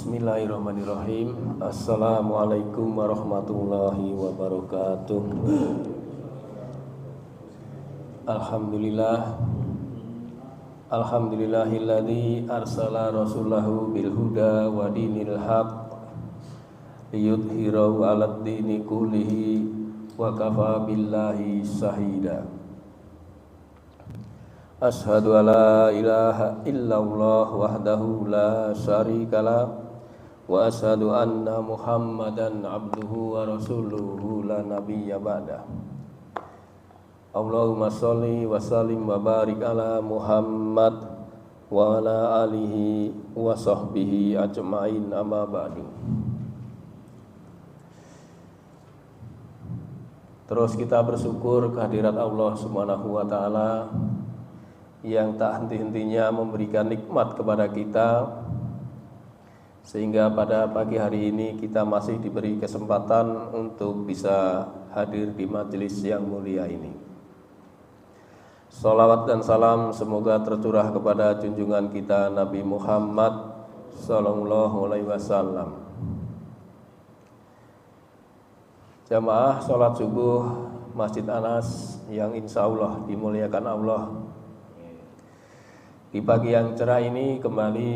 Bismillahirrahmanirrahim. Assalamualaikum warahmatullahi wabarakatuh. Alhamdulillah. Alhamdulillahilladzi arsala rasulahu bil huda wa dinil haq liyudhhirahu 'alad dini kullihi wa kafa billahi shahida. Ashhadu an la ilaha illallah wahdahu la syarikalah wa ashhadu anna Muhammadan abduhu wa rasuluhu la nabiyya ba'dah. Allahumma sholli wa sallim wa barik ala Muhammad wa ala alihi wa sahbihi ajma'in, amma ba'du. Terus kita bersyukur kehadirat Allah Subhanahu wa taala yang tak henti-hentinya memberikan nikmat kepada kita, sehingga pada pagi hari ini kita masih diberi kesempatan untuk bisa hadir di majelis yang mulia ini. Salawat dan salam semoga tercurah kepada junjungan kita Nabi Muhammad sallallahu alaihi wasallam. Jamaah sholat subuh Masjid Anas yang insya Allah dimuliakan Allah, di pagi yang cerah ini kembali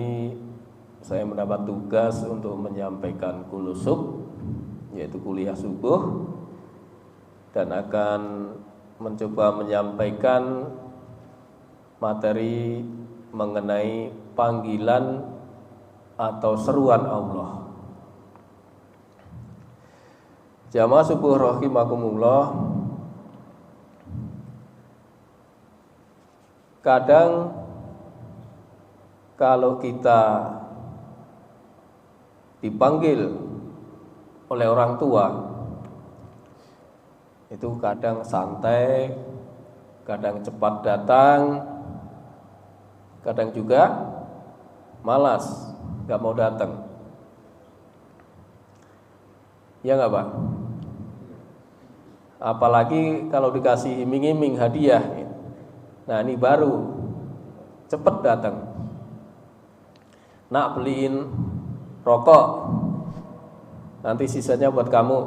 saya mendapat tugas untuk menyampaikan kulusuk, yaitu kuliah subuh, dan akan mencoba menyampaikan materi mengenai panggilan atau seruan Allah. Jamaah subuh rahimakumullah, kadang kalau kita dipanggil oleh orang tua, itu kadang santai, kadang cepat datang, kadang juga malas, gak mau datang. Ya gak Pak? Apalagi kalau dikasih iming-iming hadiah, nah ini baru cepat datang. Nak, beliin rokok, nanti sisanya buat kamu.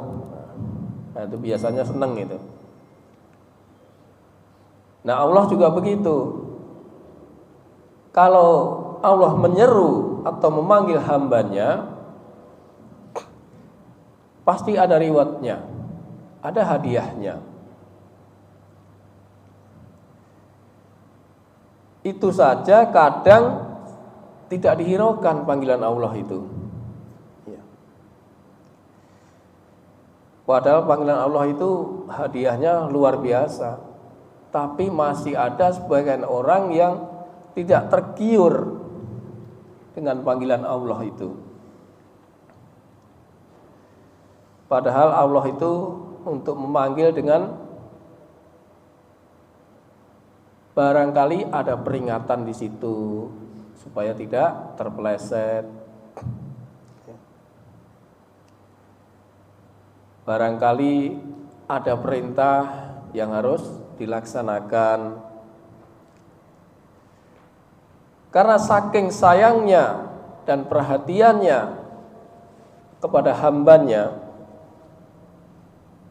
Nah, itu biasanya seneng itu. Nah, Allah juga begitu. Kalau Allah menyeru atau memanggil hambanya, pasti ada rewardnya, ada hadiahnya. Itu saja kadang tidak dihiraukan panggilan Allah itu. Ya. Padahal panggilan Allah itu hadiahnya luar biasa. Tapi masih ada sebagian orang yang tidak tergiur dengan panggilan Allah itu. Padahal Allah itu untuk memanggil dengan barangkali ada peringatan di situ, supaya tidak terpeleset. Barangkali ada perintah yang harus dilaksanakan. Karena saking sayangnya dan perhatiannya kepada hambanya,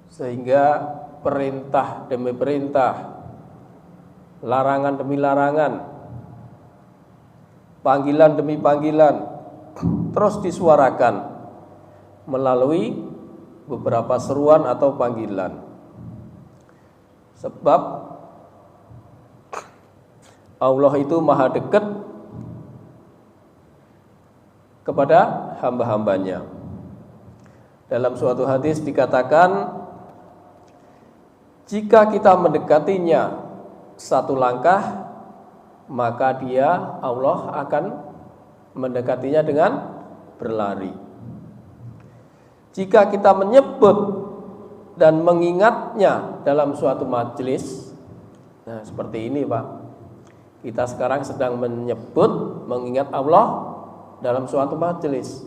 sehingga perintah demi perintah, larangan demi larangan, panggilan demi panggilan terus disuarakan melalui beberapa seruan atau panggilan. Sebab Allah itu maha dekat kepada hamba-hambanya. Dalam suatu hadis dikatakan, jika kita mendekatinya satu langkah, maka dia, Allah, akan mendekatinya dengan berlari. Jika kita menyebut dan mengingatnya dalam suatu majelis, nah seperti ini Pak, kita sekarang sedang menyebut, mengingat Allah dalam suatu majelis,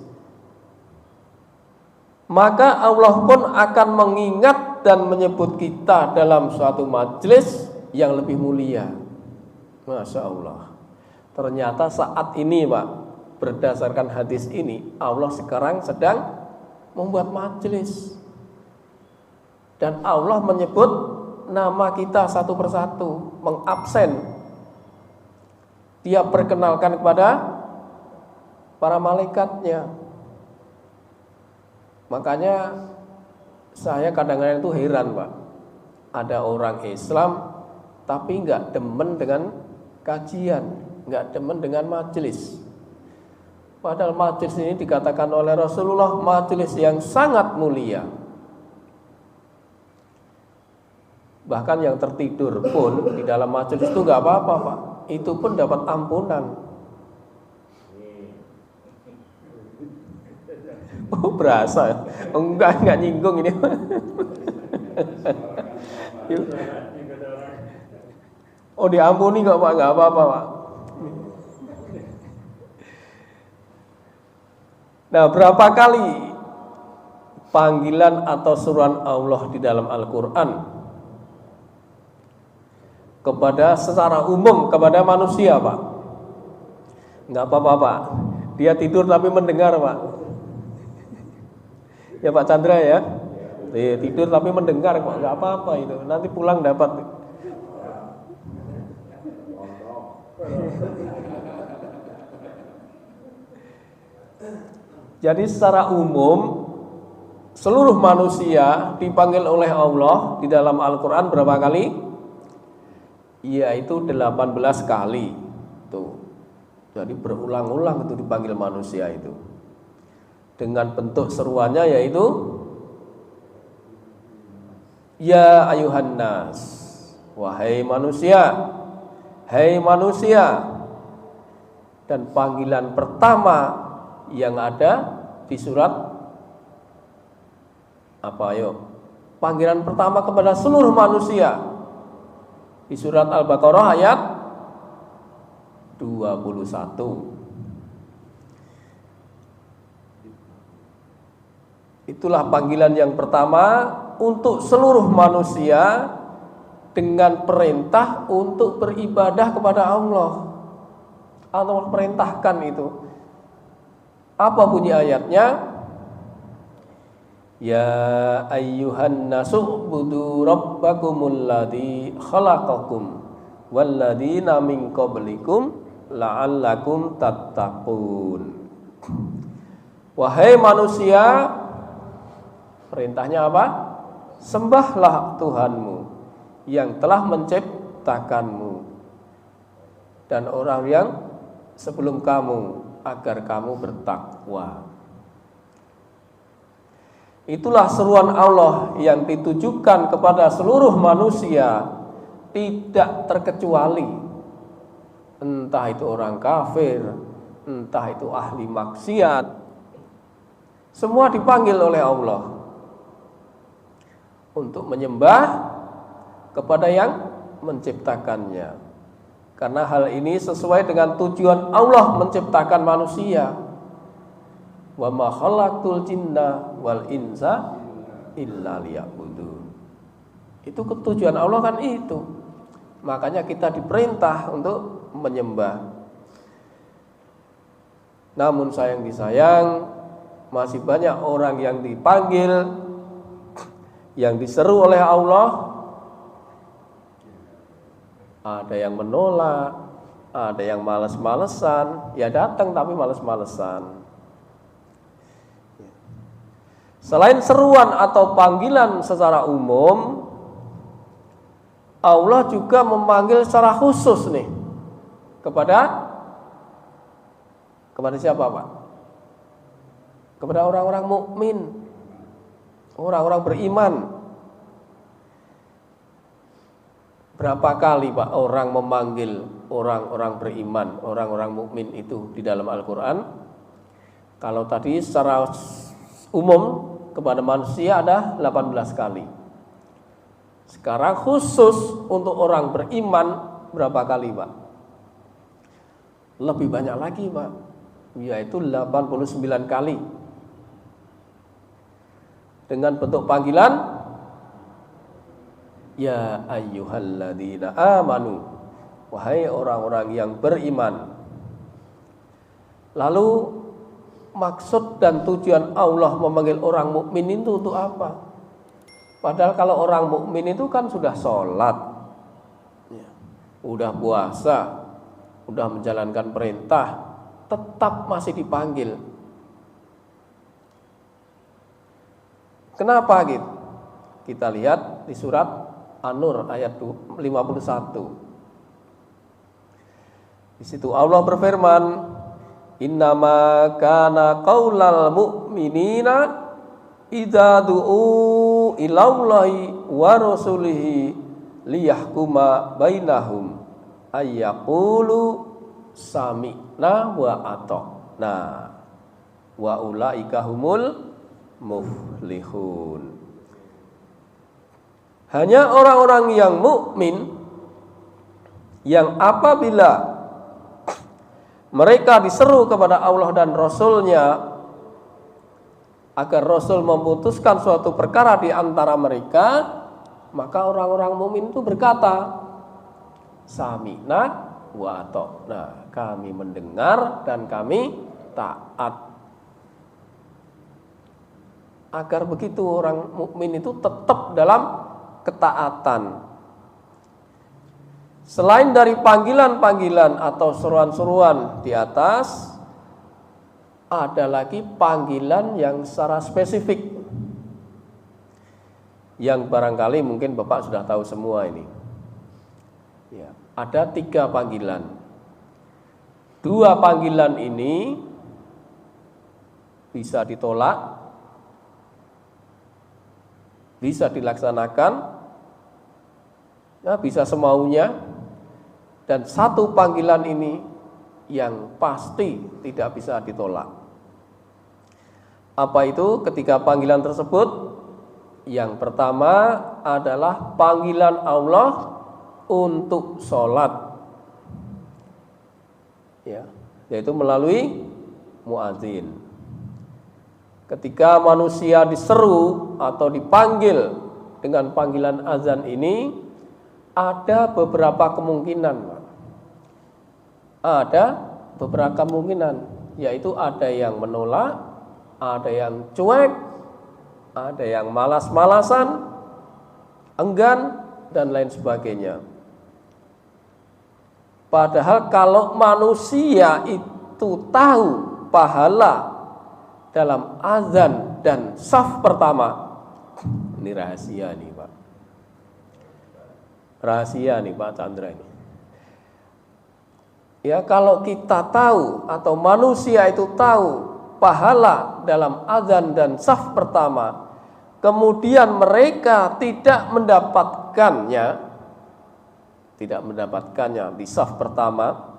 maka Allah pun akan mengingat dan menyebut kita dalam suatu majelis yang lebih mulia. Masya Allah. Ternyata saat ini Pak, berdasarkan hadis ini, Allah sekarang sedang membuat majelis. Dan Allah menyebut nama kita satu persatu, mengabsen. Dia perkenalkan kepada para malaikatnya. Makanya saya kadang-kadang itu heran, Pak. Ada orang Islam tapi nggak demen dengan kajian, nggak demen dengan majelis. Padahal majelis ini dikatakan oleh Rasulullah majelis yang sangat mulia. Bahkan yang tertidur pun di dalam majelis itu nggak apa-apa, Pak. Itu pun dapat ampunan. Oh, berasa. Enggak nyinggung ini. Oh, diampuni kok, Pak, nggak apa-apa, Pak. Nah, berapa kali panggilan atau suruhan Allah di dalam Al-Quran kepada secara umum kepada manusia, Pak? Nggak apa-apa, Pak. Dia tidur tapi mendengar, Pak. Ya, Pak Chandra ya. Dia tidur tapi mendengar, Pak. Nggak apa-apa itu. Nanti pulang dapat. Jadi secara umum seluruh manusia dipanggil oleh Allah di dalam Al-Quran berapa kali? Yaitu 18 kali. Tuh. Jadi berulang-ulang itu dipanggil manusia itu. Dengan bentuk seruannya yaitu Ya ayuhan nas, wahai manusia, hai manusia. Dan panggilan pertama yang ada di surat apa ayo? Panggilan pertama kepada seluruh manusia di surat Al-Baqarah ayat 21. Itulah panggilan yang pertama untuk seluruh manusia dengan perintah untuk beribadah kepada Allah. Allah perintahkan itu. Apa bunyi ayatnya? Ya ayyuhan nasu budu rabbakumul ladzi khalaqakum walladzina min qablikum la'allakum tattaqun. Wahai manusia, perintahnya apa? Sembahlah Tuhanmu yang telah menciptakanmu dan orang yang sebelum kamu agar kamu bertakwa. Itulah seruan Allah yang ditujukan kepada seluruh manusia, tidak terkecuali. Entah itu orang kafir, entah itu ahli maksiat, semua dipanggil oleh Allah untuk menyembah kepada yang menciptakannya. Karena hal ini sesuai dengan tujuan Allah menciptakan manusia. Wa ma khalaqtul jinna wal insa illa liya'budun. Itu tujuan Allah kan itu. Makanya kita diperintah untuk menyembah. Namun sayang disayang, masih banyak orang yang dipanggil, yang diseru oleh Allah. Ada yang menolak, ada yang malas-malesan. Ya datang tapi malas-malesan. Selain seruan atau panggilan secara umum, Allah juga memanggil secara khusus nih kepada siapa, Pak? Kepada orang-orang mukmin, orang-orang beriman. Berapa kali, Pak, orang memanggil orang-orang beriman, orang-orang mukmin itu di dalam Al-Quran? Kalau tadi secara umum kepada manusia ada 18 kali. Sekarang khusus untuk orang beriman berapa kali, Pak? Lebih banyak lagi, Pak, yaitu 89 kali. Dengan bentuk panggilan Ya ayyuhalladzina amanu, wahai orang-orang yang beriman. Lalu maksud dan tujuan Allah memanggil orang mukmin itu untuk apa? Padahal kalau orang mukmin itu kan sudah sholat, udah puasa, udah menjalankan perintah, tetap masih dipanggil. Kenapa gitu? Kita lihat di surat An-Nur ayat 51. Di situ Allah berfirman, "Innama kana qaulal mu'minina idza du'u ilallahi wa rasulihi liyahkuma bainahum ayyaqulu sami'na wa ata'na wa ulaika humul muflihun." Hanya orang-orang yang mukmin yang apabila mereka diseru kepada Allah dan Rasul-Nya agar Rasul memutuskan suatu perkara di antara mereka, maka orang-orang mukmin itu berkata, sami'na wa ata'na, kami mendengar dan kami taat. Agar begitu orang mukmin itu tetap dalam ketaatan. Selain dari panggilan-panggilan atau seruan-seruan di atas, ada lagi panggilan yang secara spesifik, yang barangkali mungkin Bapak sudah tahu semua ini. Ya, ada 3 panggilan. 2 panggilan ini bisa ditolak, bisa dilaksanakan, ya, bisa semaunya. Dan 1 panggilan ini yang pasti tidak bisa ditolak. Apa itu ketiga panggilan tersebut? Yang pertama adalah panggilan Allah untuk sholat, ya, yaitu melalui muadzin. Ketika manusia diseru atau dipanggil dengan panggilan azan ini, ada beberapa kemungkinan. Ada beberapa kemungkinan, yaitu ada yang menolak, ada yang cuek, ada yang malas-malasan, enggan, dan lain sebagainya. Padahal kalau manusia itu tahu pahala dalam azan dan saf pertama, ini rahasia nih Pak. Rahasia nih Pak Chandra ini. Ya, kalau kita tahu atau manusia itu tahu pahala dalam azan dan saf pertama, kemudian mereka tidak mendapatkannya di saf pertama,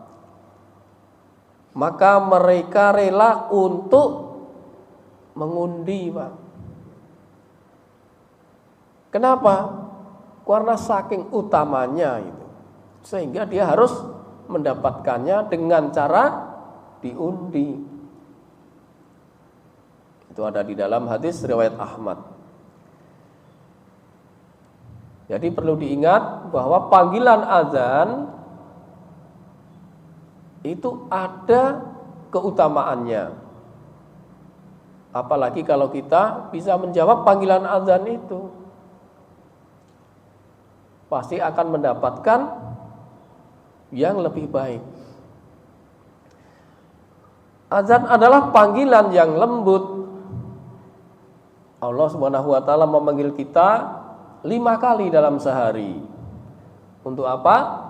maka mereka rela untuk mengundi, Pak. Kenapa? Karena saking utamanya itu, sehingga dia harus mendapatkannya dengan cara diundi. Itu ada di dalam hadis riwayat Ahmad. Jadi perlu diingat bahwa panggilan azan itu ada keutamaannya. Apalagi kalau kita bisa menjawab panggilan azan itu, pasti akan mendapatkan yang lebih baik. Azan adalah panggilan yang lembut. Allah Subhanahu wa taala memanggil kita 5 kali dalam sehari. Untuk apa?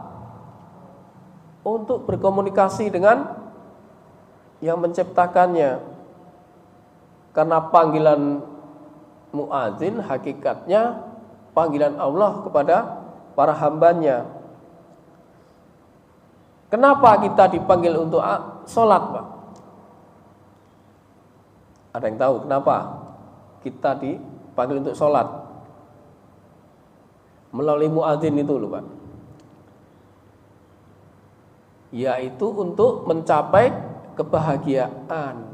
Untuk berkomunikasi dengan yang menciptakannya. Karena panggilan muadzin hakikatnya panggilan Allah kepada para hambanya. Kenapa kita dipanggil untuk sholat, Pak? Ada yang tahu kenapa kita dipanggil untuk sholat? Melalui muadzin itu loh, Pak. Yaitu untuk mencapai kebahagiaan.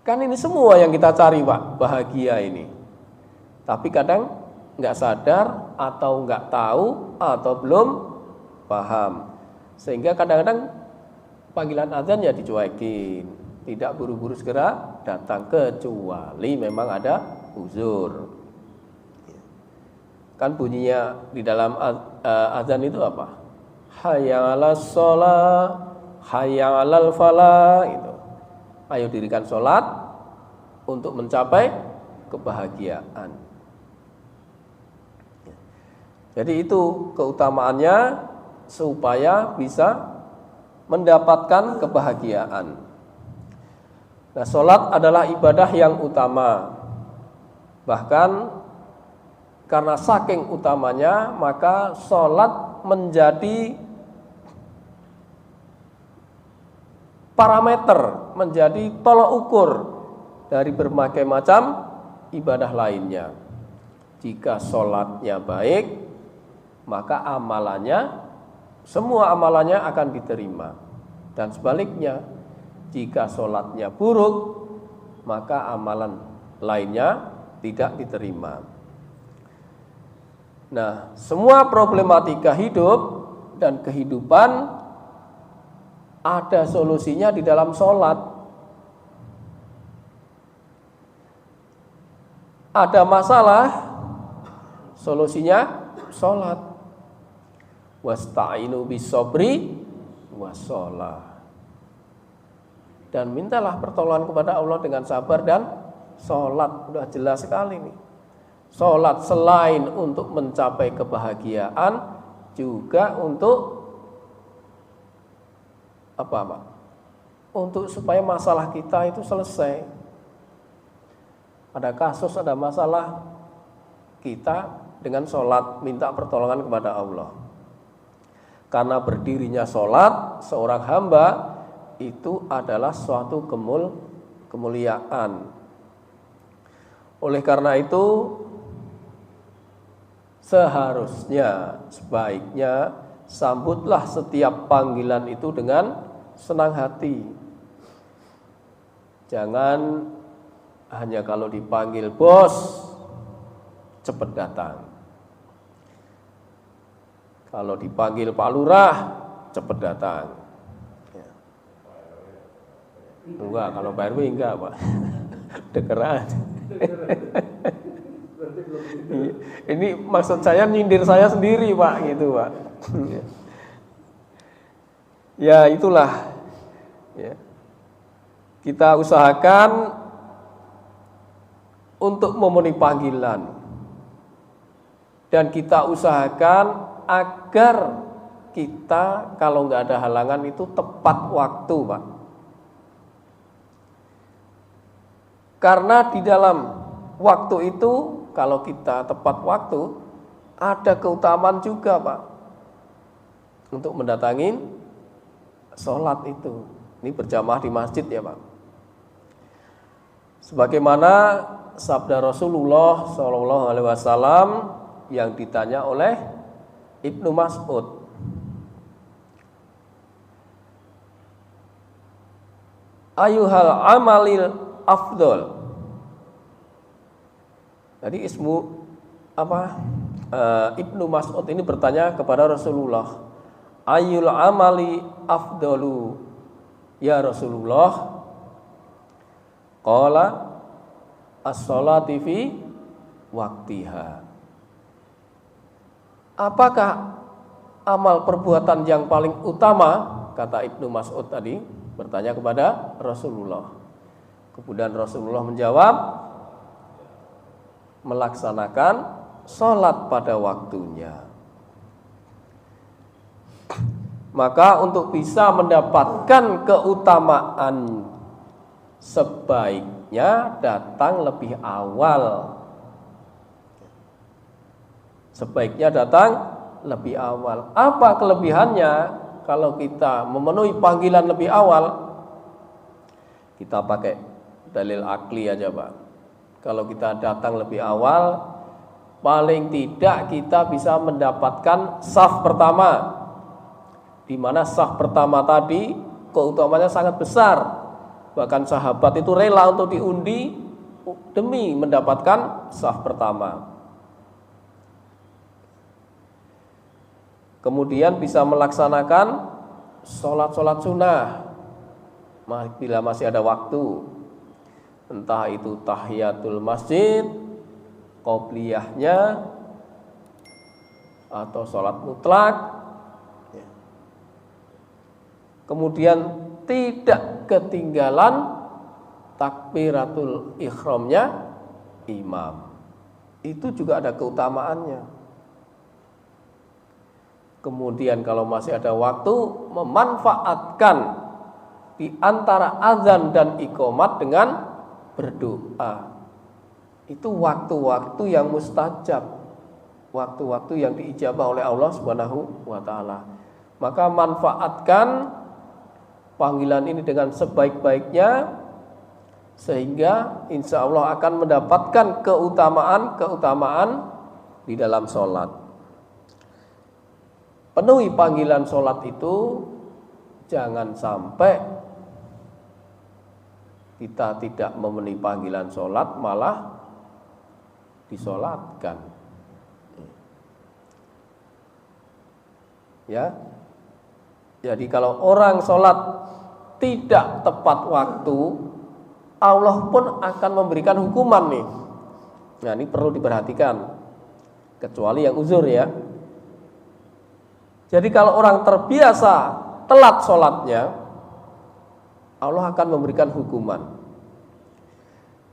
Kan ini semua yang kita cari, Pak, bahagia ini. Tapi kadang nggak sadar atau nggak tahu atau belum paham. Sehingga kadang-kadang panggilan azan ya dicuekin, tidak buru-buru segera datang kecuali memang ada uzur. Kan bunyinya di dalam azan itu apa? Hayya 'alas shalah, hayya 'alal falah itu. Ayo dirikan sholat untuk mencapai kebahagiaan. Jadi itu keutamaannya supaya bisa mendapatkan kebahagiaan. Nah, sholat adalah ibadah yang utama. Bahkan karena saking utamanya, maka sholat menjadi parameter, menjadi tolok ukur dari berbagai macam ibadah lainnya. Jika sholatnya baik, maka amalannya, semua amalannya akan diterima. Dan sebaliknya, jika sholatnya buruk, maka amalan lainnya tidak diterima. Nah, semua problematika hidup dan kehidupan ada solusinya di dalam sholat. Ada masalah, solusinya sholat. Wasta'inu bis-sabri was-shalah. Dan mintalah pertolongan kepada Allah dengan sabar dan sholat. Udah jelas sekali nih. Sholat selain untuk mencapai kebahagiaan, juga untuk apa Pak? Untuk supaya masalah kita itu selesai. Ada kasus, ada masalah, kita dengan sholat minta pertolongan kepada Allah. Karena berdirinya sholat seorang hamba itu adalah suatu kemuliaan. Oleh karena itu, sebaiknya sambutlah setiap panggilan itu dengan senang hati. Jangan hanya kalau dipanggil bos cepat datang. Kalau dipanggil Pak Lurah cepat datang. Enggak, kalau Pak RW enggak Pak. Dekeran. Ini maksud saya nyindir saya sendiri Pak, gitu Pak. Ya itulah ya. Kita usahakan untuk memenuhi panggilan. Dan kita usahakan agar kita kalau nggak ada halangan itu tepat waktu Pak. Karena di dalam waktu itu kalau kita tepat waktu ada keutamaan juga Pak untuk mendatangin sholat itu. Ini berjamaah di masjid ya Pak. Sebagaimana sabda Rasulullah SAW yang ditanya oleh Ibnu Mas'ud. Ayuhal amalil afdol. Jadi Ibnu Mas'ud ini bertanya kepada Rasulullah, Ayul amali afdalu ya Rasulullah? Qala as-sholati fi waktiha. Apakah amal perbuatan yang paling utama? Kata Ibnu Mas'ud tadi bertanya kepada Rasulullah. Kemudian Rasulullah menjawab, melaksanakan sholat pada waktunya. Maka untuk bisa mendapatkan keutamaan, sebaiknya datang lebih awal. Sebaiknya datang lebih awal. Apa kelebihannya kalau kita memenuhi panggilan lebih awal? Kita pakai dalil akli aja Pak. Kalau kita datang lebih awal, paling tidak kita bisa mendapatkan saf pertama. Di mana saf pertama tadi keutamanya sangat besar. Bahkan sahabat itu rela untuk diundi demi mendapatkan saf pertama. Kemudian bisa melaksanakan sholat sunnah bila masih ada waktu, entah itu tahiyatul masjid, qobliyahnya, atau sholat mutlak. Kemudian tidak ketinggalan takbiratul ihramnya imam. Itu juga ada keutamaannya. Kemudian kalau masih ada waktu, memanfaatkan di antara azan dan iqamat dengan berdoa. Itu waktu-waktu yang mustajab, waktu-waktu yang diijabah oleh Allah Subhanahu wa taala. Maka manfaatkan panggilan ini dengan sebaik-baiknya, sehingga insya Allah akan mendapatkan keutamaan di dalam sholat. Penuhi panggilan sholat itu, jangan sampai kita tidak memenuhi panggilan sholat malah disolatkan. Ya, jadi kalau orang sholat tidak tepat waktu, Allah pun akan memberikan hukuman nih. Nah, ini perlu diperhatikan, kecuali yang uzur ya. Jadi kalau orang terbiasa telat sholatnya, Allah akan memberikan hukuman.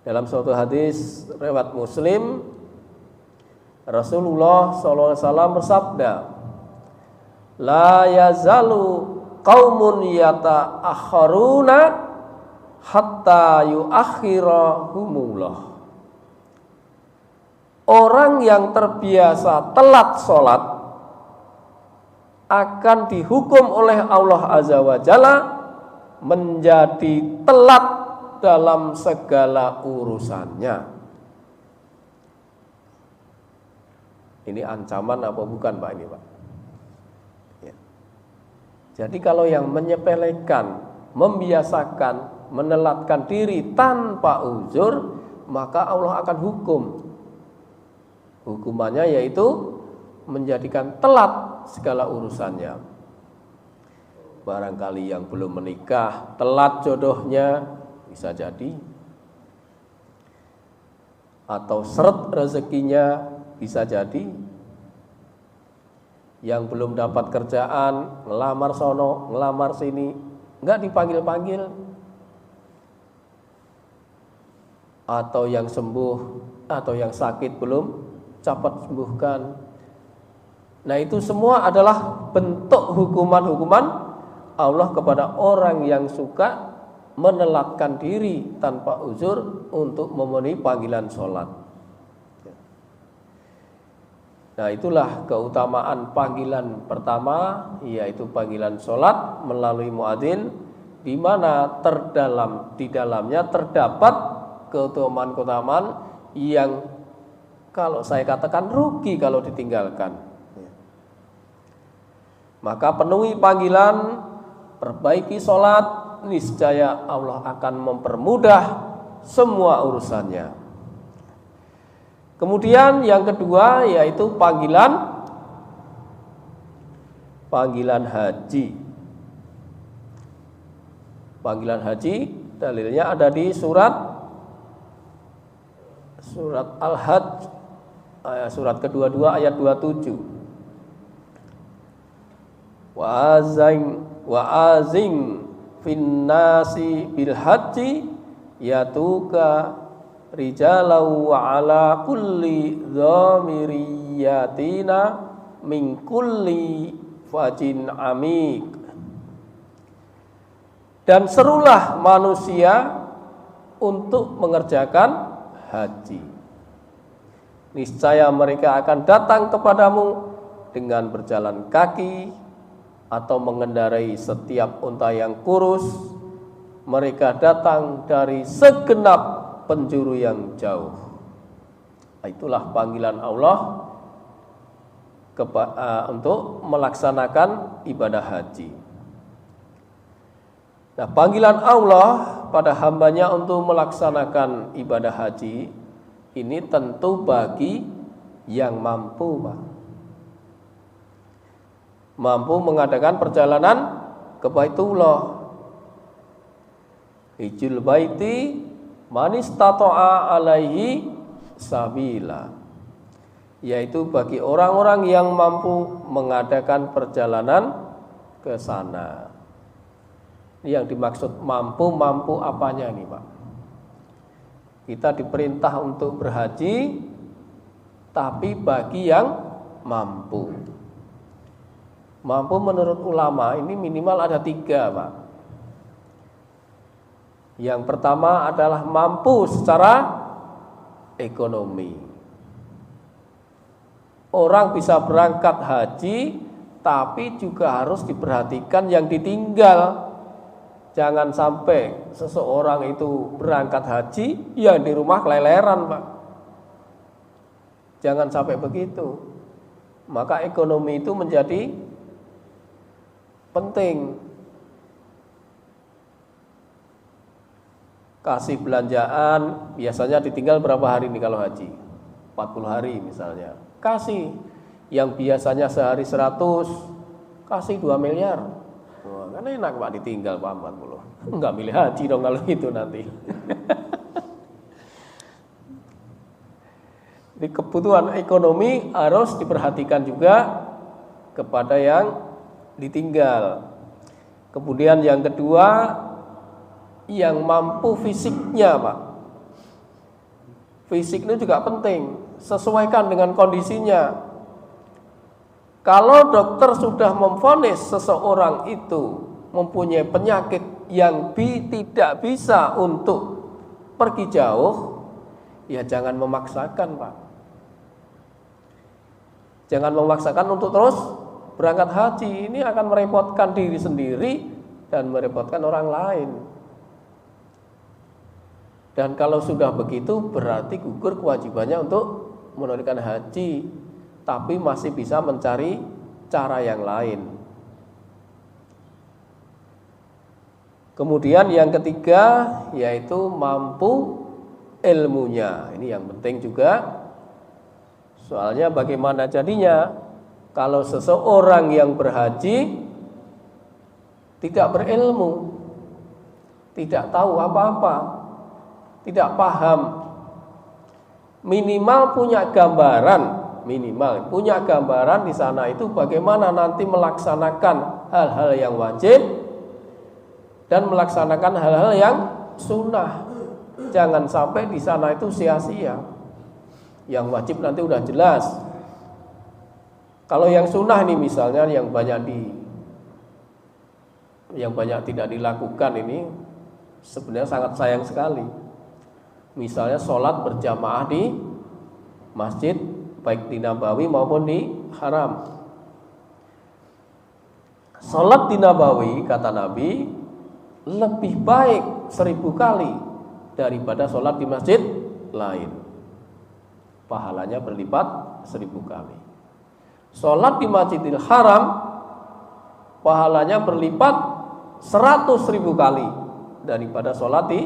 Dalam suatu hadis riwayat Muslim, Rasulullah SAW bersabda, la yazalu qaumun yata'akharuna hatta yuakhirahumullah. Orang yang terbiasa telat sholat akan dihukum oleh Allah Azza wa Jalla menjadi telat dalam segala urusannya. Ini ancaman apa bukan Pak ini Pak? Ya. Jadi kalau yang menyepelekan, membiasakan, menelatkan diri tanpa uzur, maka Allah akan hukum. Hukumannya yaitu menjadikan telat segala urusannya. Barangkali yang belum menikah telat jodohnya, bisa jadi, atau seret rezekinya, bisa jadi. Yang belum dapat kerjaan, ngelamar sono, ngelamar sini, nggak dipanggil-panggil. Atau yang sembuh, atau yang sakit belum cepat sembuhkan. Nah, itu semua adalah bentuk hukuman-hukuman Allah kepada orang yang suka menelatkan diri tanpa uzur untuk memenuhi panggilan sholat. Nah, itulah keutamaan panggilan pertama, yaitu panggilan sholat melalui muadzin, di mana di dalamnya terdapat keutamaan-keutamaan yang kalau saya katakan rugi kalau ditinggalkan. Maka penuhi panggilan, perbaiki sholat, niscaya Allah akan mempermudah semua urusannya. Kemudian yang kedua yaitu panggilan haji. Panggilan haji dalilnya ada di surat Al-Hajj, surat kedua-dua ayat 27. Wa azing finnasi bil haji yatuka rijalau wa ala kulli dhamiriyatina min kulli fajin amik. Dan serulah manusia untuk mengerjakan haji. Niscaya mereka akan datang kepadamu dengan berjalan kaki atau mengendarai setiap unta yang kurus. Mereka datang dari segenap penjuru yang jauh. Itulah panggilan Allah untuk melaksanakan ibadah haji. Nah, panggilan Allah pada hambanya untuk melaksanakan ibadah haji ini tentu bagi yang mampu, Pak. Mampu mengadakan perjalanan ke Baitullah. Hijjul baiti man istata'a alaihi sabila, yaitu bagi orang-orang yang mampu mengadakan perjalanan ke sana. Ini yang dimaksud mampu apanya nih Pak? Kita diperintah untuk berhaji, tapi bagi yang mampu. Mampu menurut ulama ini minimal ada 3 Pak. Yang pertama adalah mampu secara ekonomi. Orang bisa berangkat haji, tapi juga harus diperhatikan yang ditinggal. Jangan sampai seseorang itu berangkat haji, yang di rumah keleleran Pak. Jangan sampai begitu. Maka ekonomi itu menjadi penting. Kasih belanjaan, biasanya ditinggal berapa hari nih kalau haji? 40 hari misalnya. Kasih yang biasanya sehari 100, kasih 2 miliar. Wah, kan enak Pak ditinggal Pak 40. Enggak milih haji dong kalau itu nanti. Jadi kebutuhan ekonomi harus diperhatikan juga kepada yang ditinggal. Kemudian yang kedua, yang mampu fisiknya Pak. Fisik itu juga penting, sesuaikan dengan kondisinya. Kalau dokter sudah memvonis seseorang itu mempunyai penyakit yang tidak bisa untuk pergi jauh, ya jangan memaksakan Pak. Jangan memaksakan untuk terus berangkat haji. Ini akan merepotkan diri sendiri dan merepotkan orang lain. Dan kalau sudah begitu berarti gugur kewajibannya untuk menunaikan haji, tapi masih bisa mencari cara yang lain. Kemudian yang ketiga yaitu mampu ilmunya. Ini yang penting juga. Soalnya bagaimana jadinya kalau seseorang yang berhaji tidak berilmu, tidak tahu apa-apa, tidak paham, minimal punya gambaran di sana itu bagaimana nanti melaksanakan hal-hal yang wajib dan melaksanakan hal-hal yang sunnah. Jangan sampai di sana itu sia-sia. Yang wajib nanti udah jelas. Kalau yang sunnah nih misalnya yang banyak tidak dilakukan ini sebenarnya sangat sayang sekali. Misalnya sholat berjamaah di masjid, baik di Nabawi maupun di Haram. Sholat di Nabawi, kata Nabi, lebih baik 1000 kali daripada sholat di masjid lain. Pahalanya berlipat 1000 kali. Sholat di Masjidil Haram, pahalanya berlipat 100.000 kali daripada sholat di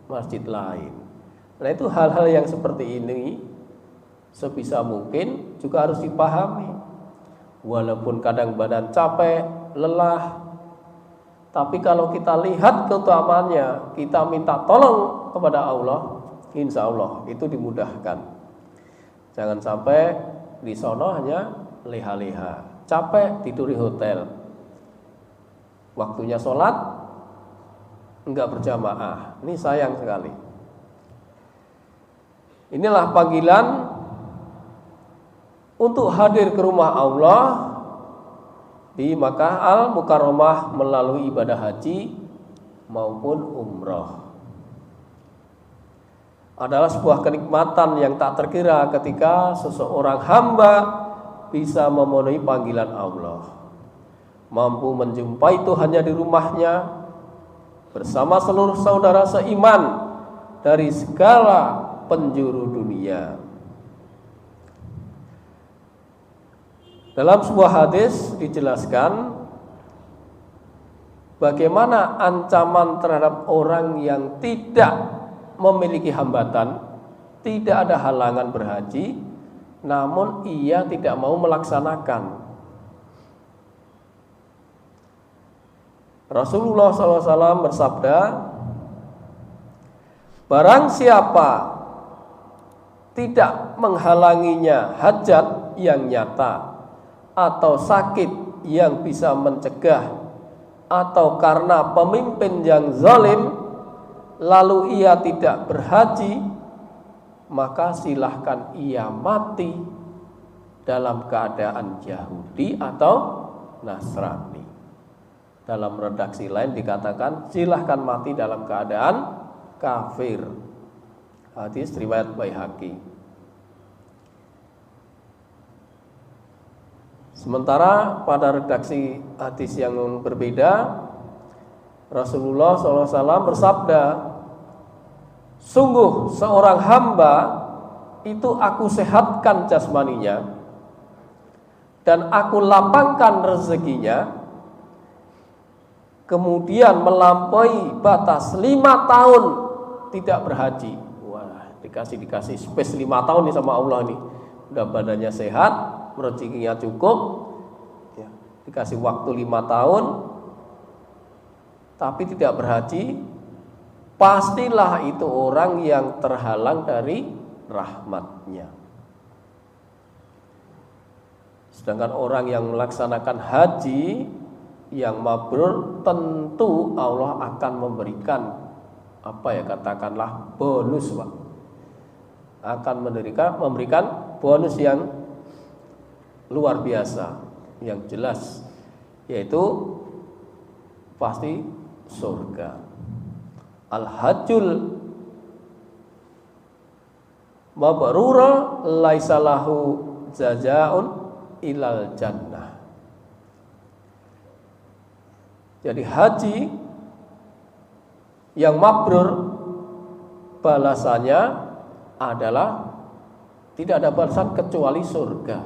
masjid lain. Nah itu hal-hal yang seperti ini sebisa mungkin juga harus dipahami. Walaupun kadang badan capek, lelah, tapi kalau kita lihat keutamaannya, kita minta tolong kepada Allah, insya Allah itu dimudahkan. Jangan sampai di sono hanya leha-leha, capek tidur di hotel, waktunya sholat enggak berjamaah. Ini sayang sekali. Inilah panggilan untuk hadir ke rumah Allah di Makkah Al-Mukarramah melalui ibadah haji maupun umrah. Adalah sebuah kenikmatan yang tak terkira ketika seseorang hamba bisa memenuhi panggilan Allah, mampu menjumpai Tuhannya di rumahnya bersama seluruh saudara seiman dari segala penjuru dunia. Dalam sebuah hadis dijelaskan bagaimana ancaman terhadap orang yang tidak memiliki hambatan, tidak ada halangan berhaji, namun ia tidak mau melaksanakan. Rasulullah SAW bersabda, barang siapa tidak menghalanginya hajat yang nyata atau sakit yang bisa mencegah atau karena pemimpin yang zalim lalu ia tidak berhaji, maka silahkan ia mati dalam keadaan Yahudi atau Nasrani. Dalam redaksi lain dikatakan silahkan mati dalam keadaan kafir. Hadis riwayat Baihaqi. Sementara pada redaksi hadis yang berbeda, Rasulullah SAW bersabda, sungguh seorang hamba itu aku sehatkan jasmaninya dan aku lapangkan rezekinya, kemudian melampaui batas 5 tahun tidak berhaji. Wah, dikasih space 5 tahun nih sama Allah nih. Udah badannya sehat, rezekinya cukup, ya, dikasih waktu 5 tahun tapi tidak berhaji, pastilah itu orang yang terhalang dari rahmatnya. Sedangkan orang yang melaksanakan haji yang mabrur, tentu Allah akan memberikan katakanlah bonus, Pak. Akan memberikan bonus yang luar biasa, yang jelas, yaitu pasti surga. Al-hajjul mabrura laisa lahu jazaa'un ilal jannah. Jadi haji yang mabrur balasannya adalah tidak ada balasan kecuali surga.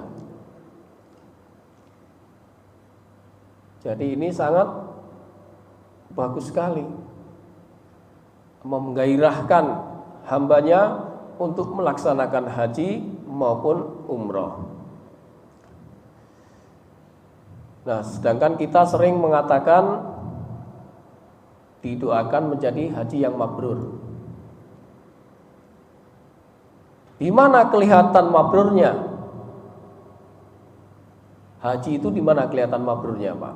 Jadi ini sangat bagus sekali, menggairahkan hambanya untuk melaksanakan haji maupun umroh. Nah, sedangkan kita sering mengatakan didoakan menjadi haji yang mabrur. Di mana kelihatan mabrurnya? Haji itu di mana kelihatan mabrurnya, Pak?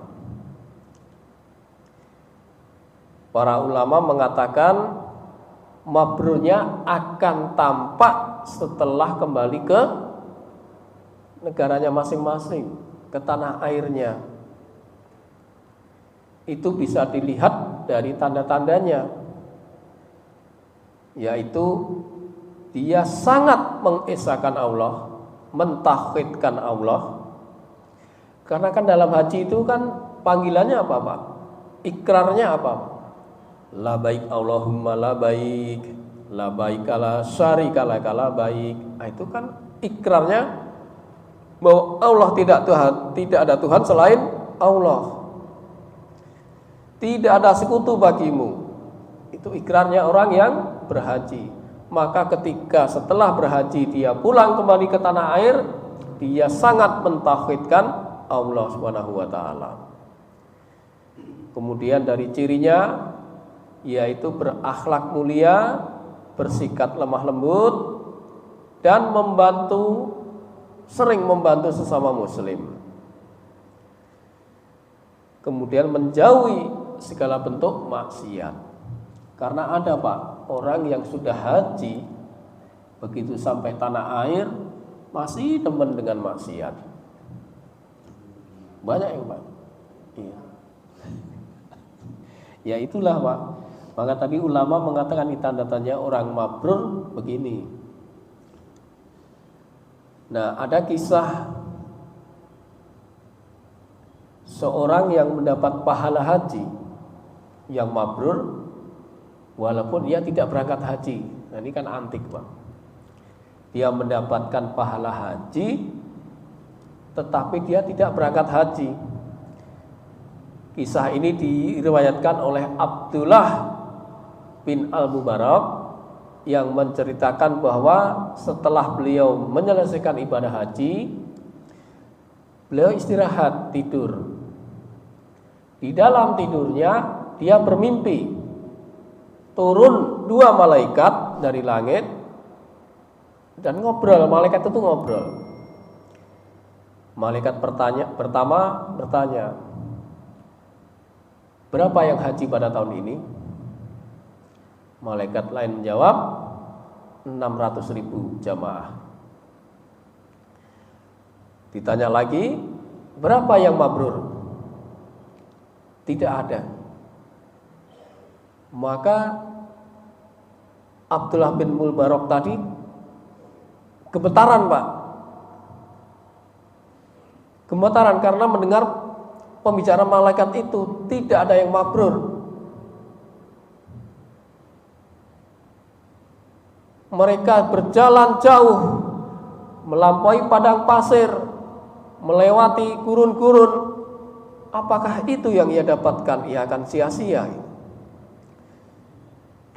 Para ulama mengatakan mabrurnya akan tampak setelah kembali ke negaranya masing-masing, ke tanah airnya. Itu bisa dilihat dari tanda-tandanya, yaitu dia sangat mengesahkan Allah, mentauhidkan Allah. Karena kan dalam haji itu kan panggilannya apa, Pak? Ikrarnya apa? Labaik Allahumma labaik, labaik la syarika laka labaik. Nah, itu kan ikrarnya bahwa Allah tidak ada Tuhan selain Allah. Tidak ada sekutu bagimu. Itu ikrarnya orang yang berhaji. Maka ketika setelah berhaji dia pulang kembali ke tanah air, dia sangat mentauhidkan Allah Subhanahu wa taala. Kemudian dari cirinya yaitu berakhlak mulia, bersikap lemah lembut, dan sering membantu sesama muslim. Kemudian menjauhi segala bentuk maksiat. Karena ada, Pak, orang yang sudah haji, begitu sampai tanah air masih demen dengan maksiat. Banyak yang, Pak. Iya. Ya itulah, Pak. Maka tadi ulama mengatakan ini tanda-tandanya orang mabrur begini. Nah, ada kisah seorang yang mendapat pahala haji yang mabrur walaupun dia tidak berangkat haji. Nah, ini kan antik, Pak. Dia mendapatkan pahala haji tetapi dia tidak berangkat haji. Kisah ini diriwayatkan oleh Abdullah bin Al-Mubarak yang menceritakan bahwa setelah beliau menyelesaikan ibadah haji, beliau istirahat, tidur. Di dalam tidurnya dia bermimpi, turun 2 malaikat dari langit dan ngobrol. Malaikat itu ngobrol. Malaikat pertama bertanya, berapa yang haji pada tahun ini? Malaikat lain menjawab, 600.000 jamaah. Ditanya lagi, berapa yang mabrur? Tidak ada. Maka Abdullah bin Mubarak tadi gemetaran, Pak. Gemetaran karena mendengar pembicaraan malaikat itu, tidak ada yang mabrur. Mereka berjalan jauh, melampaui padang pasir, melewati gurun-gurun. Apakah itu yang ia dapatkan? Ia akan sia-sia.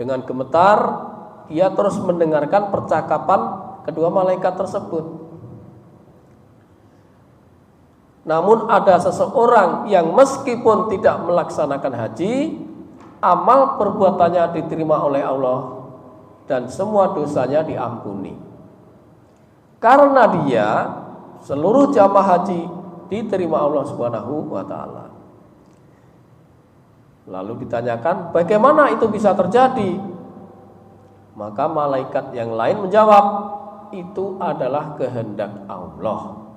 Dengan gemetar, ia terus mendengarkan percakapan kedua malaikat tersebut. Namun ada seseorang yang meskipun tidak melaksanakan haji, amal perbuatannya diterima oleh Allah dan semua dosanya diampuni. Karena dia, seluruh jamaah haji diterima Allah Subhanahu wa ta'ala. Lalu ditanyakan, bagaimana itu bisa terjadi? Maka malaikat yang lain menjawab, itu adalah kehendak Allah.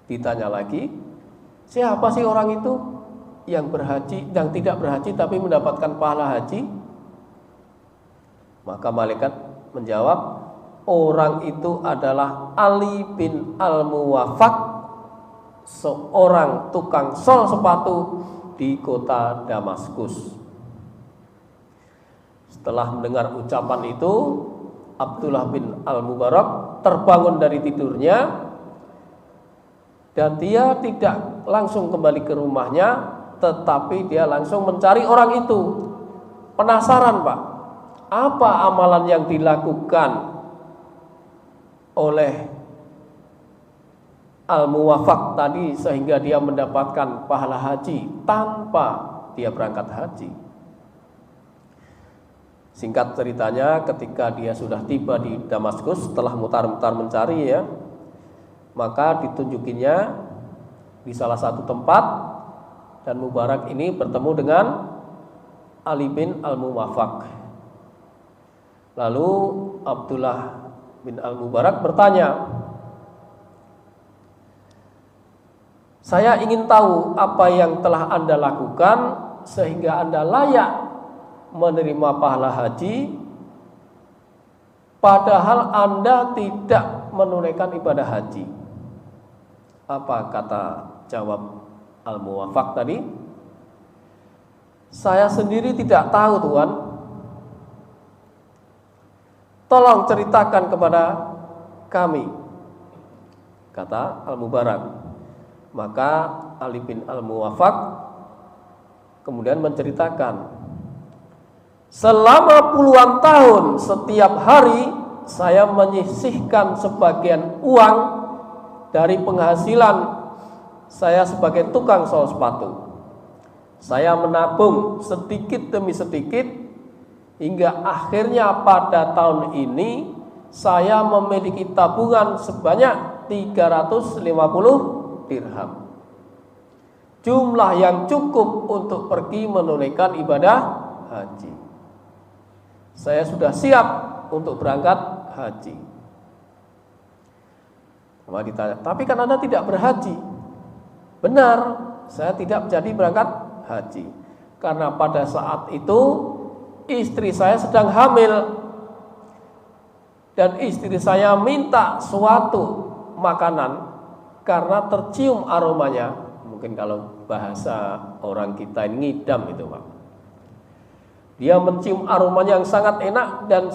Ditanya lagi, siapa sih orang itu yang berhaji, yang tidak berhaji tapi mendapatkan pahala haji? Maka malaikat menjawab, orang itu adalah Ali bin Al-Muwafaq, seorang tukang sol sepatu di kota Damaskus. Setelah mendengar ucapan itu, Abdullah bin Al-Mubarak terbangun dari tidurnya dan dia tidak langsung kembali ke rumahnya, tetapi dia langsung mencari orang itu. Penasaran, Pak, apa amalan yang dilakukan oleh Al-Muwafaq tadi sehingga dia mendapatkan pahala haji tanpa dia berangkat haji. Singkat ceritanya, ketika dia sudah tiba di Damaskus, setelah mutar-mutar mencari ya, maka ditunjukinya di salah satu tempat dan Mubarak ini bertemu dengan Ali bin Al-Muwafaq. Lalu Abdullah bin Al-Mubarak bertanya, saya ingin tahu apa yang telah Anda lakukan sehingga Anda layak menerima pahala haji, padahal Anda tidak menunaikan ibadah haji. Apa kata jawab Al-Muwafaq tadi? Saya sendiri tidak tahu, Tuhan. Tolong ceritakan kepada kami, kata Al-Mubarak. Maka Ali bin Al-Muwafaq kemudian menceritakan, selama puluhan tahun setiap hari saya menyisihkan sebagian uang dari penghasilan saya sebagai tukang sol sepatu. Saya menabung sedikit demi sedikit hingga akhirnya pada tahun ini saya memiliki tabungan sebanyak 350 dirham. Jumlah yang cukup untuk pergi menunaikan ibadah haji. Saya sudah siap untuk berangkat haji. Maka ditanya, tapi kan Anda tidak berhaji. Benar, saya tidak jadi berangkat haji karena pada saat itu istri saya sedang hamil dan istri saya minta suatu makanan karena tercium aromanya. Mungkin kalau bahasa orang kita ini ngidam itu, Pak. Dia mencium aromanya yang sangat enak dan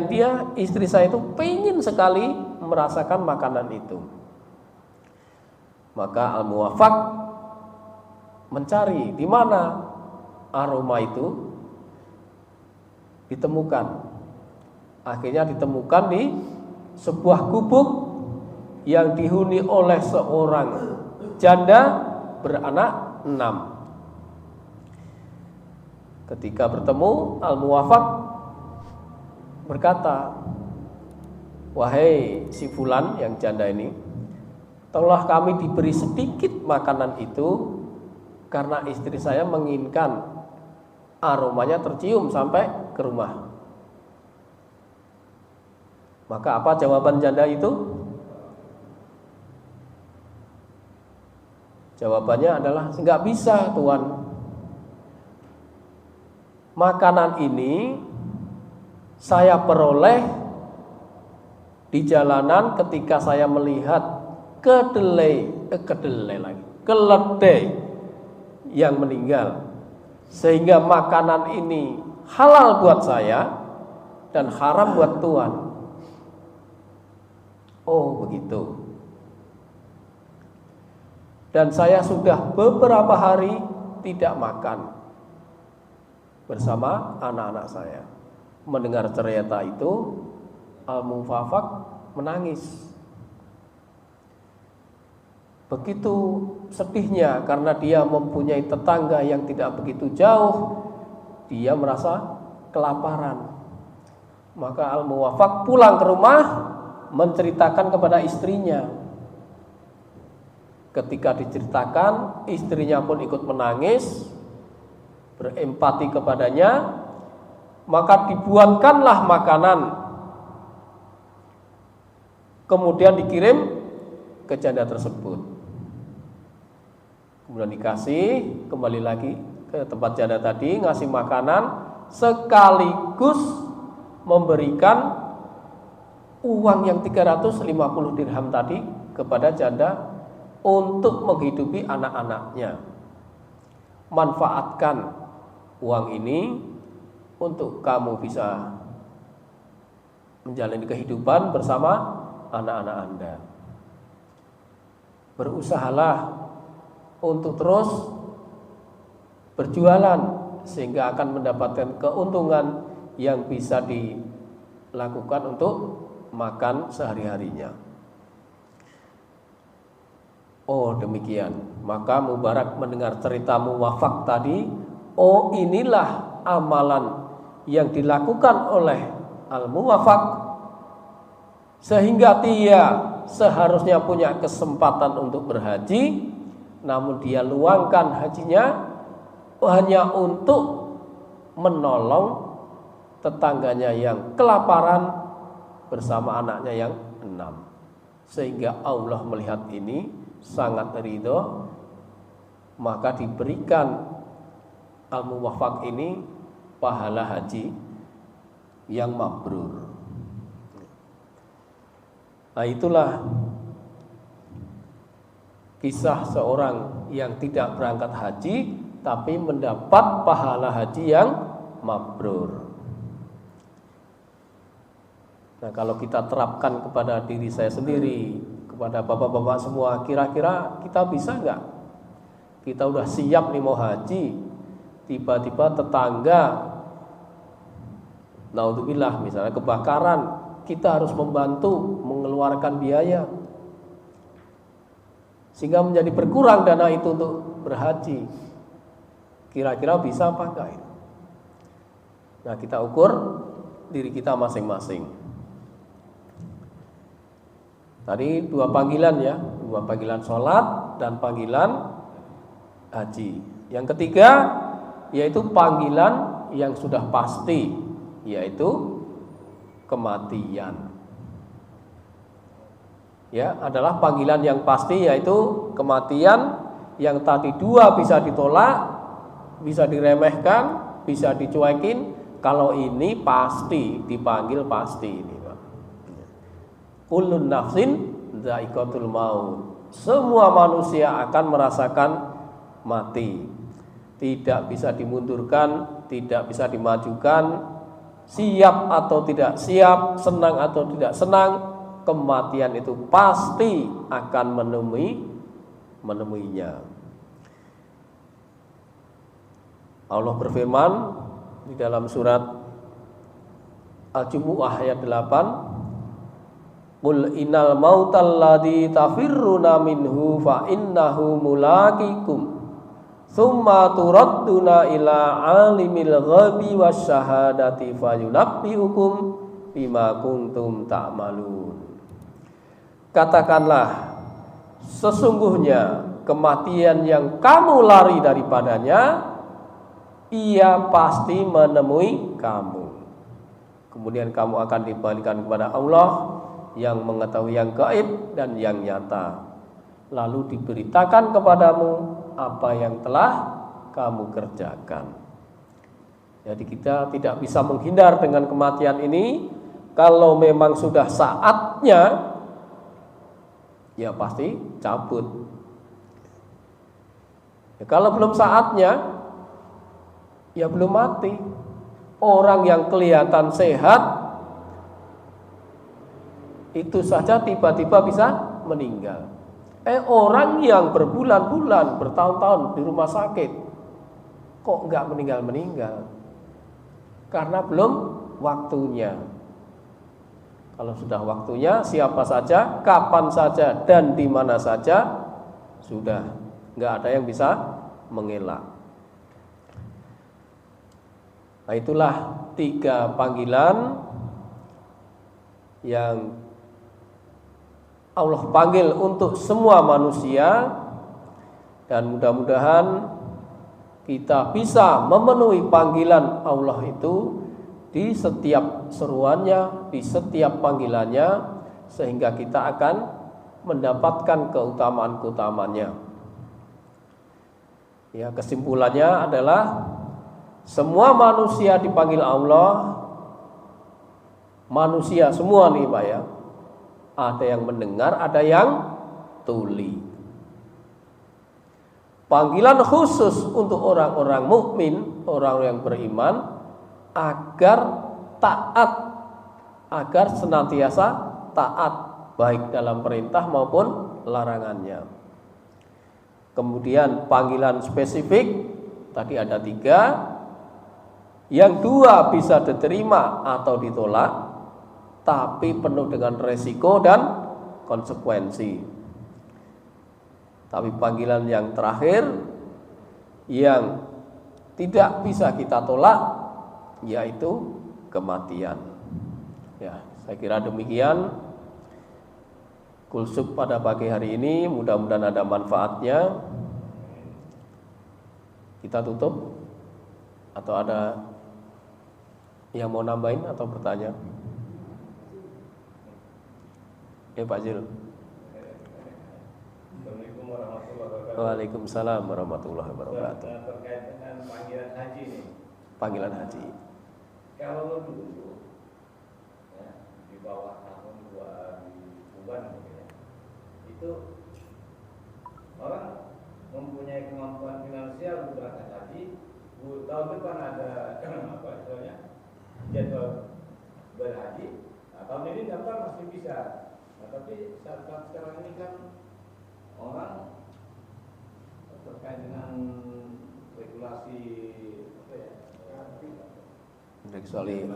dia istri saya itu pengen sekali merasakan makanan itu. Maka Al-Muwafaq mencari di mana aroma itu ditemukan. Akhirnya ditemukan di sebuah gubuk yang dihuni oleh seorang janda beranak 6. Ketika bertemu, Al-Muwafaq berkata, "Wahai si fulan yang janda ini, tolonglah kami diberi sedikit makanan itu karena istri saya menginginkan aromanya tercium sampai ke rumah." Maka apa jawaban janda itu? Jawabannya adalah, "Enggak bisa, Tuan. Makanan ini saya peroleh di jalanan ketika saya melihat keledai yang meninggal, sehingga makanan ini halal buat saya dan haram buat Tuan." Oh, begitu. Dan saya sudah beberapa hari tidak makan bersama anak-anak saya. Mendengar cerita itu, Al-Muwafaq menangis. Begitu sedihnya karena dia mempunyai tetangga yang tidak begitu jauh, dia merasa kelaparan. Maka Al-Muwafaq pulang ke rumah menceritakan kepada istrinya. Ketika diceritakan, istrinya pun ikut menangis, berempati kepadanya. Maka dibuatkanlah makanan, kemudian dikirim ke janda tersebut. Kemudian dikasih, kembali lagi ke tempat janda tadi, ngasih makanan, sekaligus memberikan uang yang 350 dirham tadi kepada janda untuk menghidupi anak-anaknya. Manfaatkan uang ini untuk kamu bisa menjalani kehidupan bersama anak-anak Anda. Berusahalah untuk terus berjualan sehingga akan mendapatkan keuntungan yang bisa dilakukan untuk makan sehari-harinya. Oh, demikian. Maka Mubarak mendengar cerita Muwafaq tadi. Oh, inilah amalan yang dilakukan oleh Al-Muwafaq, sehingga dia seharusnya punya kesempatan untuk berhaji, namun dia luangkan hajinya hanya untuk menolong tetangganya yang kelaparan bersama anaknya yang 6. Sehingga Allah melihat ini sangat ridho, maka diberikan Al-Muwafaq ini pahala haji yang mabrur. Nah, itulah kisah seorang yang tidak berangkat haji tapi mendapat pahala haji yang mabrur. Nah, kalau kita terapkan kepada diri saya sendiri, kepada bapak-bapak semua, kira-kira kita bisa nggak? Kita udah siap nih mau haji, tiba-tiba tetangga, naudzubillah misalnya kebakaran, kita harus membantu mengeluarkan biaya, sehingga menjadi berkurang dana itu untuk berhaji. Kira-kira bisa apa enggak itu? Nah, kita ukur diri kita masing-masing. Tadi 2 panggilan ya, 2 panggilan sholat dan panggilan haji. Yang ketiga yaitu panggilan yang sudah pasti, yaitu kematian. Ya, adalah panggilan yang pasti, yaitu kematian, yang tadi 2 bisa ditolak, bisa diremehkan, bisa dicuekin. Kalau ini pasti, dipanggil pasti ini. Kullun nafsin dha'iqatul maut. Semua manusia akan merasakan mati. Tidak bisa dimundurkan, tidak bisa dimajukan, siap atau tidak siap, senang atau tidak senang, kematian itu pasti akan menemuinya. Allah berfirman di dalam surat Al-Jumu'ah ayat 8, Qul innal mautal ladzi tafirruna minhu fa innahu mulaqikum tsumma turadduna ila alimil ghaibi wasyahadati fayunabbiukum bima kuntum ta'malun. Katakanlah, sesungguhnya kematian yang kamu lari daripadanya, ia pasti menemui kamu. Kemudian kamu akan dikembalikan kepada Allah yang mengetahui yang gaib dan yang nyata. Lalu diberitakan kepadamu apa yang telah kamu kerjakan. Jadi kita tidak bisa menghindar dengan kematian ini. Kalau memang sudah saatnya, ya pasti cabut. Ya, kalau belum saatnya, ya belum mati. Orang yang kelihatan sehat itu saja tiba-tiba bisa meninggal. Orang yang berbulan-bulan, bertahun-tahun di rumah sakit, kok enggak meninggal-meninggal? Karena belum waktunya. Kalau sudah waktunya, siapa saja, kapan saja, dan di mana saja, sudah enggak ada yang bisa mengelak. Nah, itulah 3 panggilan yang Allah panggil untuk semua manusia, dan mudah-mudahan kita bisa memenuhi panggilan Allah itu di setiap seruannya, di setiap panggilannya, sehingga kita akan mendapatkan keutamaan-keutamaannya. Ya, kesimpulannya adalah semua manusia dipanggil Allah, manusia semua nih Pak ya. Ada yang mendengar, ada yang tuli. Panggilan khusus untuk orang-orang mukmin, orang yang beriman, agar taat, agar senantiasa taat, baik dalam perintah maupun larangannya. Kemudian panggilan spesifik tadi ada 3, yang 2 bisa diterima atau ditolak, tapi penuh dengan resiko dan konsekuensi. Tapi panggilan yang terakhir yang tidak bisa kita tolak, yaitu kematian. Ya, saya kira demikian kulsuk pada pagi hari ini, mudah-mudahan ada manfaatnya. Kita tutup atau ada yang mau nambahin atau bertanya? Pak Zil. Assalamualaikum warahmatullahi wabarakatuh. Waalaikumsalam warahmatullahi wabarakatuh. Terkait dengan panggilan haji nih. Panggilan haji. Kalau dulu ya, di bawah tahun 2000-an ya, itu orang mempunyai kemampuan finansial untuk berangkat haji. Tahun depan ada apa istilahnya jadwal berhaji. Nah, tahun ini daftar masih bisa. Nah, tapi saat sekarang ini kan orang terkait dengan regulasi apa ya? Kecuali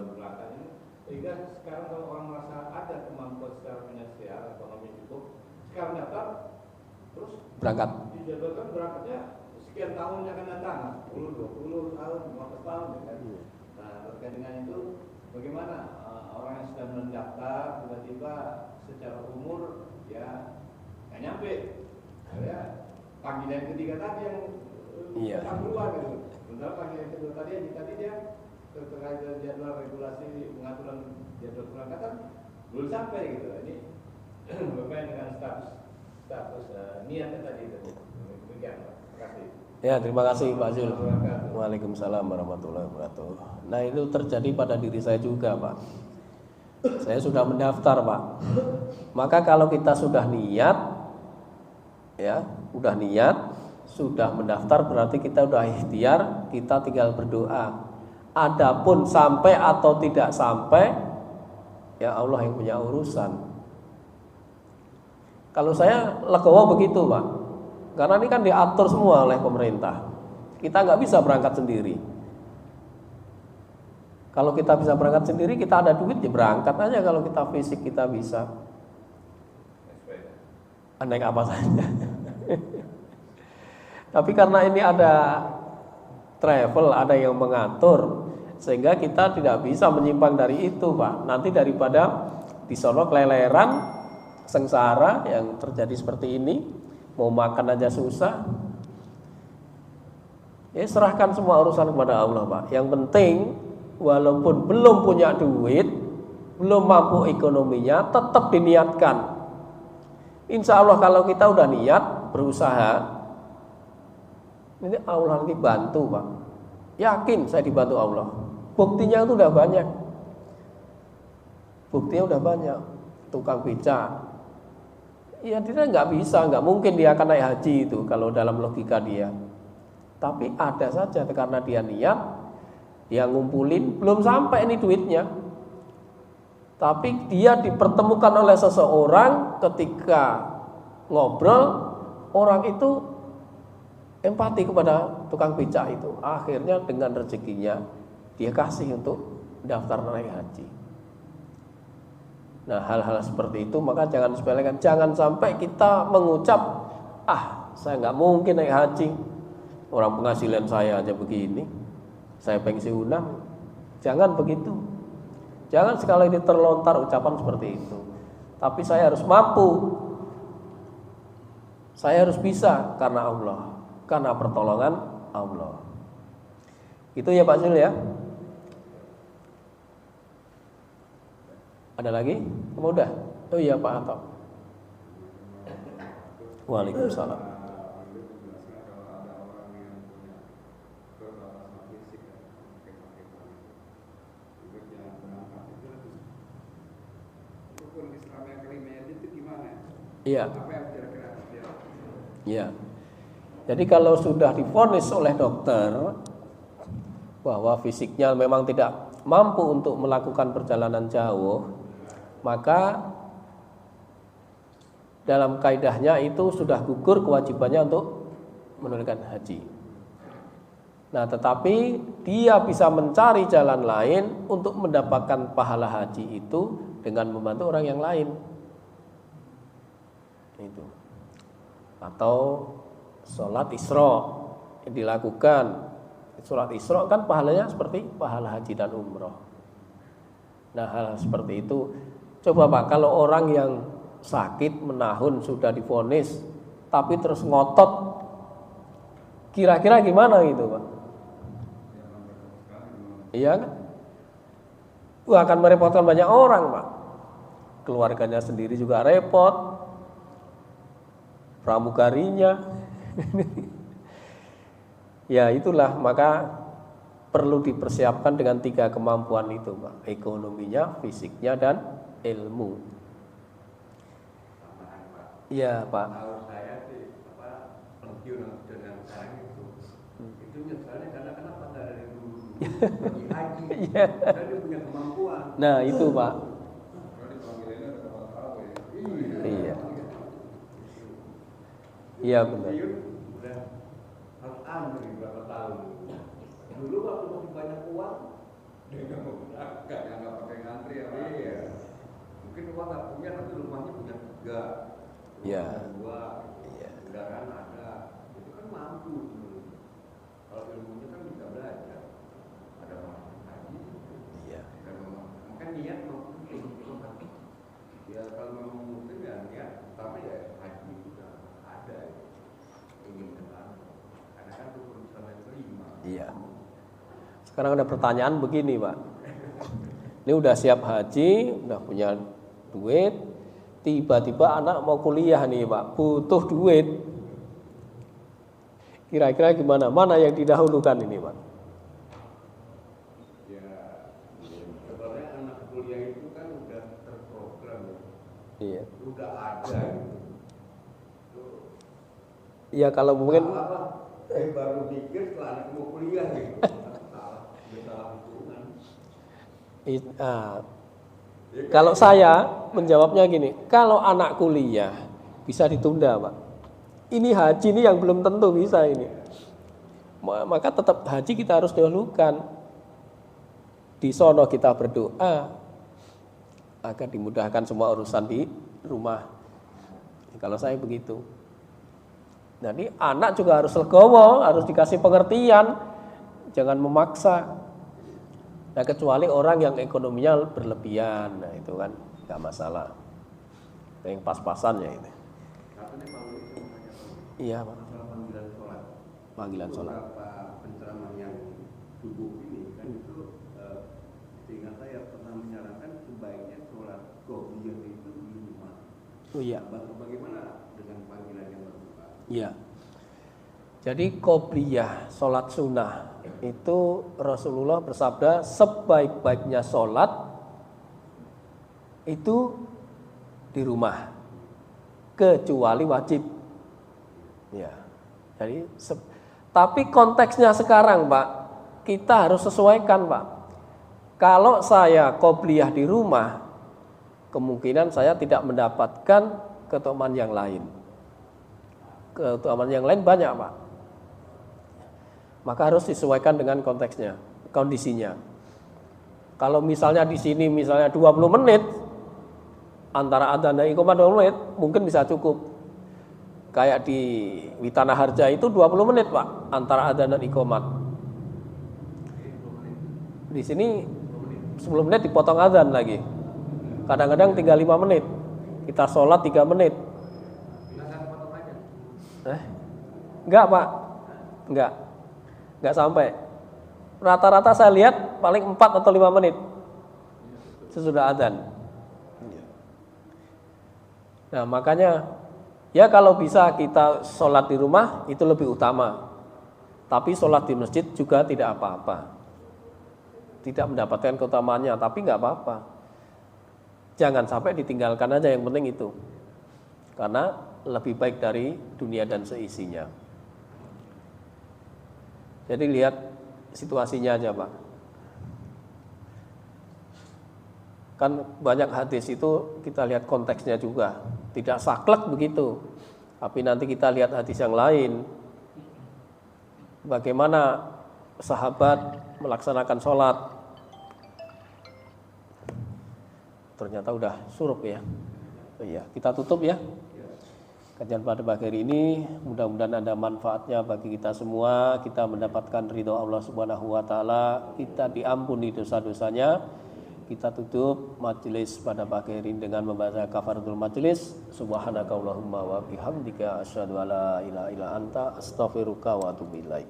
sehingga sekarang kalau orang merasa ada kemampuan secara finansial, ekonomi cukup, sekarang daftar terus berangkat. Dijadwalkan berangkatnya sekian tahun yang akan datang, 10, 20 tahun, 15 tahun ya kan. Nah, terkait dengan itu bagaimana orang yang sudah mendaftar tiba-tiba secara umur ya nggak nyampe, ya panggilan ketiga tadi yang keluar gitu. Sementara panggilan kedua tadi dia terkait jadwal regulasi pengaturan jadwal keberangkatan belum sampai gitu. Ini bermain dengan status niatnya tadi itu. Demikian, Pak. Terima kasih. Ya, terima kasih Pak Zul. Waalaikumsalam warahmatullahi wabarakatuh. Nah, itu terjadi pada diri saya juga, Pak. Saya sudah mendaftar, Pak. Maka kalau kita sudah niat, ya, sudah mendaftar, berarti kita sudah ikhtiar, kita tinggal berdoa. Adapun sampai atau tidak sampai, ya Allah yang punya urusan. Kalau saya legowo begitu, Pak. Karena ini kan diatur semua oleh pemerintah. Kita nggak bisa berangkat sendiri. Kalau kita bisa berangkat sendiri, kita ada duit ya berangkat aja kalau kita fisik kita bisa. naik apa saja. Tapi karena ini ada travel, ada yang mengatur, sehingga kita tidak bisa menyimpang dari itu, Pak. Nanti daripada di sono keleleran, sengsara yang terjadi seperti ini, mau makan aja susah. Ya serahkan semua urusan kepada Allah, Pak. Yang penting walaupun belum punya duit, belum mampu ekonominya, tetap diniatkan. Insya Allah kalau kita udah niat berusaha, ini Allah nanti bantu, Pak. Yakin saya dibantu Allah. Buktinya itu udah banyak. Buktinya udah banyak. Tukang beca, ya dia nggak bisa, nggak mungkin dia akan naik haji itu kalau dalam logika dia. Tapi ada saja karena dia niat, dia ngumpulin, belum sampai ini duitnya. Tapi dia dipertemukan oleh seseorang, ketika ngobrol, orang itu empati kepada tukang becak itu. Akhirnya dengan rezekinya dia kasih untuk daftar naik haji. Nah, hal-hal seperti itu maka jangan disepelekan. Jangan sampai kita mengucap, saya nggak mungkin naik haji, orang penghasilan saya aja begini, saya pensiunan. Jangan begitu. Jangan sekali ini terlontar ucapan seperti itu. Tapi saya harus mampu, saya harus bisa karena Allah, karena pertolongan Allah. Itu ya Pak Zul ya. Ada lagi? Udah? Oh iya Pak Anto. Waalaikumsalam. Iya. Iya. Jadi kalau sudah divonis oleh dokter bahwa fisiknya memang tidak mampu untuk melakukan perjalanan jauh, maka dalam kaidahnya itu sudah gugur kewajibannya untuk menunaikan haji. Nah, tetapi dia bisa mencari jalan lain untuk mendapatkan pahala haji itu dengan membantu orang yang lain. Itu. Atau sholat Isra yang dilakukan. Sholat Isra kan pahalanya seperti pahala haji dan umroh. Nah, hal seperti itu. Coba Pak, kalau orang yang sakit menahun sudah divonis tapi terus ngotot, kira-kira gimana gitu Pak? Iya kan? Akan merepotkan banyak orang Pak. Keluarganya sendiri juga repot, pramugarinya. Ya itulah, maka perlu dipersiapkan dengan 3 kemampuan itu Pak. Ekonominya, fisiknya, dan ilmu. Iya Pak. Kalau saya sih pensiun dengan sekarang itu nyesalnya karena kenapa nggak dari dulu pergi haji, karena dia punya kemampuan. Nah itu Pak. Iya. Iya benar. Udah harus antri berapa tahun. Dulu waktu masih banyak uang, dia nggak pakai ngantri ya. Iya. Mungkin uang nggak punya, tapi rumahnya punya 3. Iya. 2. Iya. Kendaraan ada. Itu kan mampu. Kalau ilmunya kan bisa belajar. Ada orang haji. Iya. Mungkin niat mau penting. Ya kalau memang mungkin ya niat, tapi ya haji juga ada. Ingin kenal. Karena kan itu perusahaan yang terima. Iya. Sekarang ada pertanyaan begini Pak. Ini udah siap haji, udah punya duit, tiba-tiba anak mau kuliah nih Pak, butuh duit. Kira-kira gimana? Mana yang didahulukan ini Pak? Ya, sebenarnya anak kuliah itu kan udah terprogram ya. Iya. Udah ada gitu. Iya kalau mungkin baru mikir setelah anak mau kuliah gitu. Salah hitungan. Kalau saya menjawabnya gini, kalau anak kuliah bisa ditunda Pak. Ini haji ini yang belum tentu bisa ini. Maka tetap haji kita harus dahulukan. Di sono kita berdoa agar dimudahkan semua urusan di rumah. Kalau saya begitu. Jadi anak juga harus legowo, harus dikasih pengertian, jangan memaksa. Nah, kecuali orang yang ekonominya berlebihan, nah itu kan nggak masalah. Yang pas-pasan ya itu. Iya, Pak. Panggilan sholat. Panggilan sholat. Beberapa penceramah yang subuh ini kan itu sehingga saya pernah menyarankan sebaiknya sholat qobliyah itu di rumah. Oh iya. Bagaimana dengan panggilan yang terbuka? Iya. Jadi qobliyah, sholat sunnah itu Rasulullah bersabda sebaik-baiknya sholat itu di rumah kecuali wajib. Ya. Jadi tapi konteksnya sekarang, Pak, kita harus sesuaikan, Pak. Kalau saya qobliyah di rumah, kemungkinan saya tidak mendapatkan keutamaan yang lain. Keutamaan yang lain banyak, Pak. Maka harus disesuaikan dengan konteksnya, kondisinya. Kalau misalnya di sini misalnya 20 menit antara adzan dan iqamah 20 menit, mungkin bisa cukup. Kayak di Witana Harja itu 20 menit, Pak, antara adzan dan iqamah. Di sini 10 menit dipotong adzan lagi. Kadang-kadang tinggal 5 menit. Kita sholat 3 menit. Enggak, Pak. Enggak sampai. Rata-rata saya lihat paling 4 atau 5 menit sesudah adzan. Nah, makanya ya kalau bisa kita sholat di rumah itu lebih utama. Tapi sholat di masjid juga tidak apa-apa. Tidak mendapatkan keutamaannya, tapi enggak apa-apa. Jangan sampai ditinggalkan aja, yang penting itu. Karena lebih baik dari dunia dan seisinya. Jadi lihat situasinya aja, Pak. Kan banyak hadis itu kita lihat konteksnya juga. Tidak saklek begitu. Tapi nanti kita lihat hadis yang lain. Bagaimana sahabat melaksanakan sholat. Ternyata udah surup ya. Iya, kita tutup ya. Kajian pada pagi hari ini mudah-mudahan ada manfaatnya bagi kita semua. Kita mendapatkan ridho Allah Subhanahu wa taala, kita diampuni dosa-dosanya. Kita tutup majelis pada pagi hari ini dengan membaca kafaratul majelis. Subhanakallahumma wa bihamdika asyhadu alla ilaha illa anta astaghfiruka wa atubu ilaik.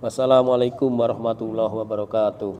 Wassalamualaikum warahmatullahi wabarakatuh.